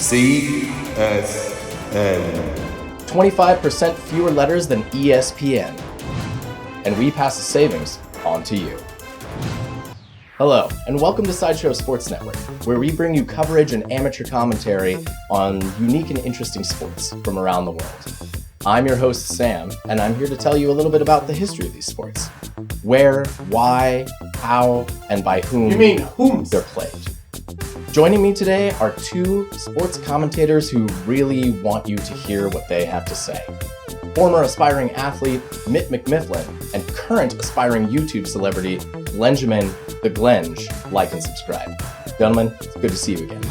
CSN. 25% fewer letters than ESPN. And we pass the savings on to you. Hello, and welcome to Cideshow Sports Network, where we bring you coverage and amateur commentary on unique and interesting sports from around the world. I'm your host, Sam, and I'm here to tell you a little bit about the history of these sports. Where, why, how, and by whom they're played. Joining me today are two sports commentators who really want you to hear what they have to say. Former aspiring athlete Mitt McMifflin and current aspiring YouTube celebrity Glenjamin the Glenge. Like and subscribe. Gentlemen, it's good to see you again.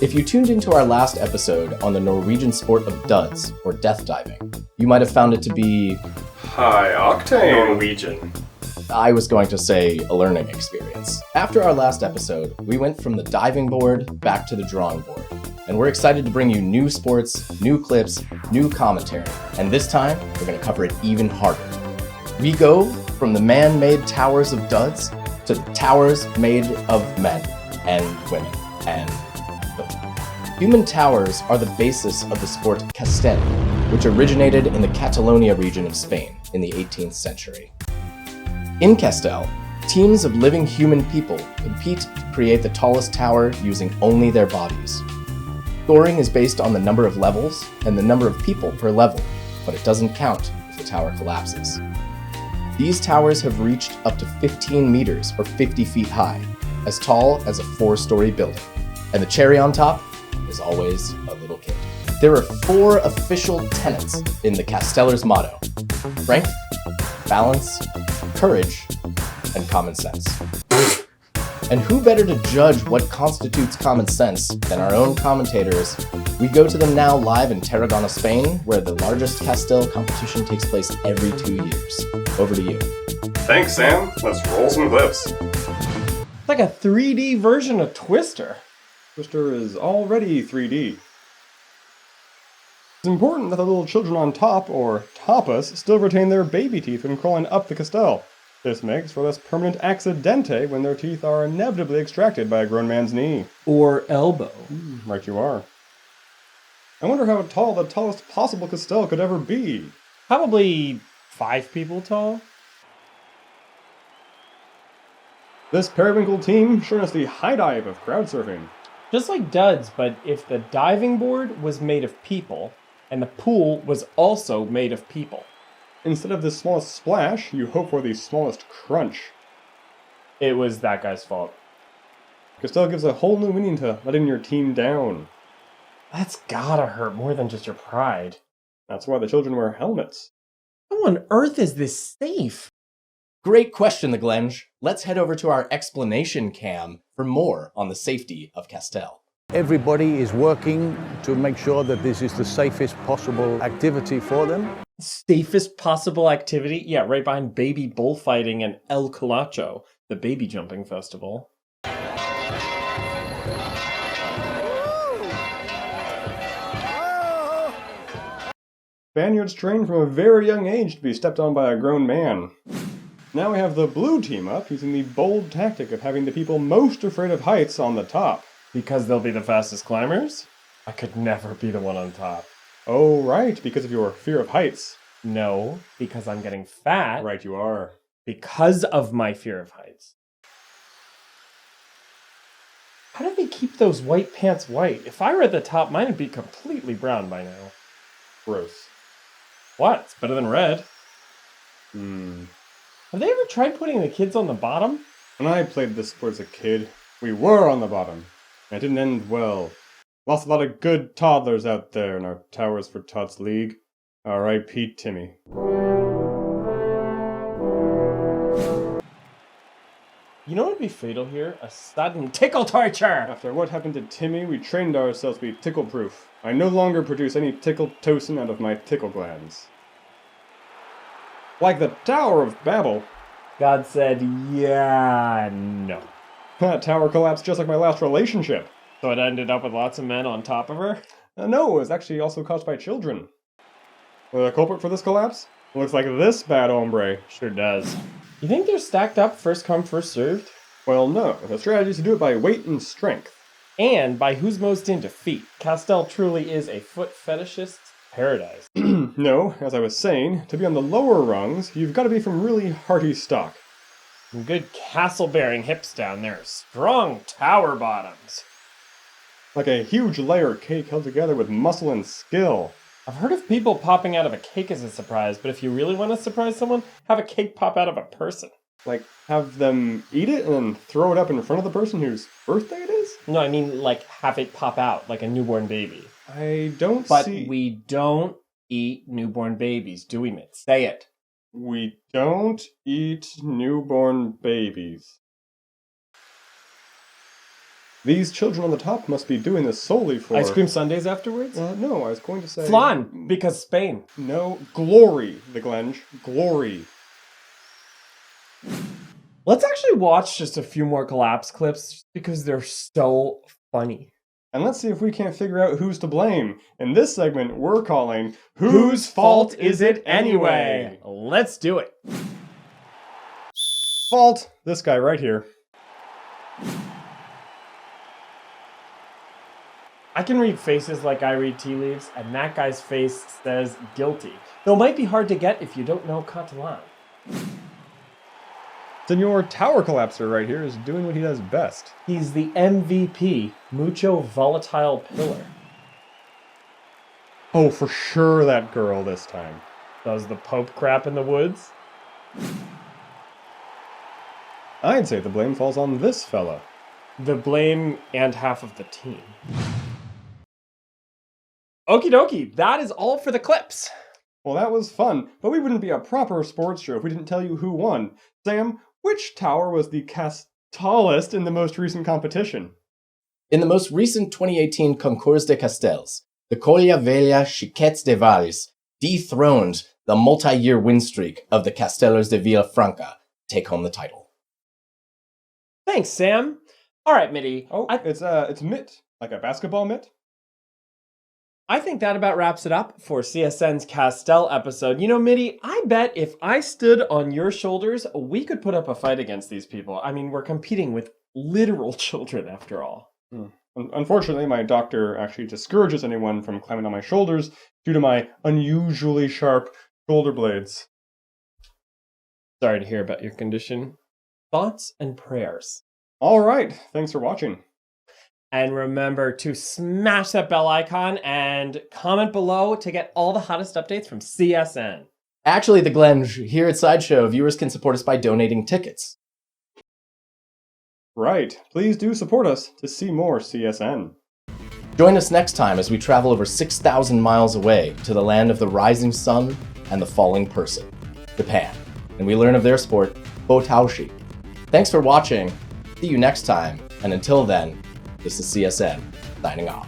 If you tuned into our last episode on the Norwegian sport of duds, or death diving, you might have found it to be high octane Norwegian. I was going to say a learning experience. After our last episode, we went from the diving board back to the drawing board. And we're excited to bring you new sports, new clips, new commentary. And this time, we're going to cover it even harder. We go from the man-made towers of duds to the towers made of men and women and children. Human towers are the basis of the sport Castell, which originated in the Catalonia region of Spain in the 18th century. In Castell, teams of living human people compete to create the tallest tower using only their bodies. Scoring is based on the number of levels and the number of people per level, but it doesn't count if the tower collapses. These towers have reached up to 15 meters or 50 feet high, as tall as a 4-story building. And the cherry on top is always a little kid. There are 4 official tenets in the Castellers' motto: strength, balance, courage, and common sense. And who better to judge what constitutes common sense than our own commentators? We go to them now live in Tarragona, Spain, where the largest Castell competition takes place every 2 years. Over to you. Thanks, Sam. Let's roll some clips. It's like a 3D version of Twister. Twister is already 3D. It's important that the little children on top, or tapas, still retain their baby teeth when crawling up the Castell. This makes for less permanent accidente when their teeth are inevitably extracted by a grown man's knee. Or elbow. Right you are. I wonder how tall the tallest possible Castell could ever be. Probably 5 people tall. This periwinkle team showing us the high dive of crowd surfing. Just like duds, but if the diving board was made of people, and the pool was also made of people. Instead of the smallest splash, you hope for the smallest crunch. It was that guy's fault. Castell gives a whole new meaning to letting your team down. That's gotta hurt more than just your pride. That's why the children wear helmets. How on earth is this safe? Great question, the Glenge. Let's head over to our explanation cam for more on the safety of Castell. Everybody is working to make sure that this is the safest possible activity for them. Safest possible activity? Yeah, right behind baby bullfighting and El Colacho, the baby jumping festival. Spaniards trained from a very young age to be stepped on by a grown man. Now we have the blue team up using the bold tactic of having the people most afraid of heights on the top. Because they'll be the fastest climbers? I could never be the one on top. Oh, right, because of your fear of heights. No, because I'm getting fat. Right you are. Because of my fear of heights. How do they keep those white pants white? If I were at the top, mine would be completely brown by now. Gross. What? It's better than red. Have Have they ever tried putting the kids on the bottom? When I played this sport as a kid, we were on the bottom. And it didn't end well. Lost a lot of good toddlers out there in our Towers for Tots League. R.I.P. Timmy. You know what would be fatal here? A sudden tickle torture! After what happened to Timmy, we trained ourselves to be tickle-proof. I no longer produce any tickle-tocin out of my tickle glands. Like the Tower of Babel. God said, yeah, no. That tower collapsed just like my last relationship. So it ended up with lots of men on top of her? No, it was actually also caused by children. The culprit for this collapse? Looks like this bad hombre. Sure does. You think they're stacked up first come, first served? Well, no. The strategy is to do it by weight and strength. and by who's most into feet. Castell truly is a foot fetishist's paradise. No, as I was saying, to be on the lower rungs, you've got to be from really hearty stock. Some good castle-bearing hips down there. Strong tower bottoms. Like a huge layer cake held together with muscle and skill. I've heard of people popping out of a cake as a surprise, but if you really want to surprise someone, have a cake pop out of a person. Like, have them eat it and then throw it up in front of the person whose birthday it is? No, I mean, like, have it pop out, like a newborn baby. I don't But see... we don't eat newborn babies, do we, Mitt? Say it. We don't eat newborn babies. These children on the top must be doing this solely for... Ice cream sundaes afterwards? No, I was going to say... Flan, because Spain. No, glory, the Glenge. Glory. Let's actually watch just a few more collapse clips because they're so funny. And let's see if we can't figure out who's to blame. In this segment, we're calling Whose Fault Is It Anyway? Let's do it. Fault, this guy right here. I can read faces like I read tea leaves, and that guy's face says guilty. Though it might be hard to get if you don't know Catalan. Senor Tower Collapser right here is doing what he does best. He's the MVP, mucho volatile pillar. Oh, for sure that girl this time. Does the Pope crap in the woods? I'd say the blame falls on this fella. The blame and half of the team. Okie dokie, that is all for the clips. Well, that was fun, but we wouldn't be a proper sports show if we didn't tell you who won. Sam, which tower was the tallest in the most recent competition? In the most recent 2018 Concours de Castells, the Colla Vella Xiquets de Valls dethroned the multi-year win streak of the Castellers de Villafranca, take home the title. Thanks, Sam. All right, Mitty. Oh, it's mitt, like a basketball mitt. I think that about wraps it up for CSN's Castell episode. You know, Mitty, I bet if I stood on your shoulders, we could put up a fight against these people. I mean, we're competing with literal children after all. Unfortunately, my doctor actually discourages anyone from climbing on my shoulders due to my unusually sharp shoulder blades. Sorry to hear about your condition. Thoughts and prayers. All right, thanks for watching. And remember to smash that bell icon and comment below to get all the hottest updates from CSN. Actually, the Glenge, here at Cideshow, viewers can support us by donating tickets. Right, please do support us to see more CSN. Join us next time as we travel over 6,000 miles away to the land of the rising sun and the falling person, Japan, and we learn of their sport, Botaoshi. Thanks for watching, see you next time, and until then, this is CSN, signing off.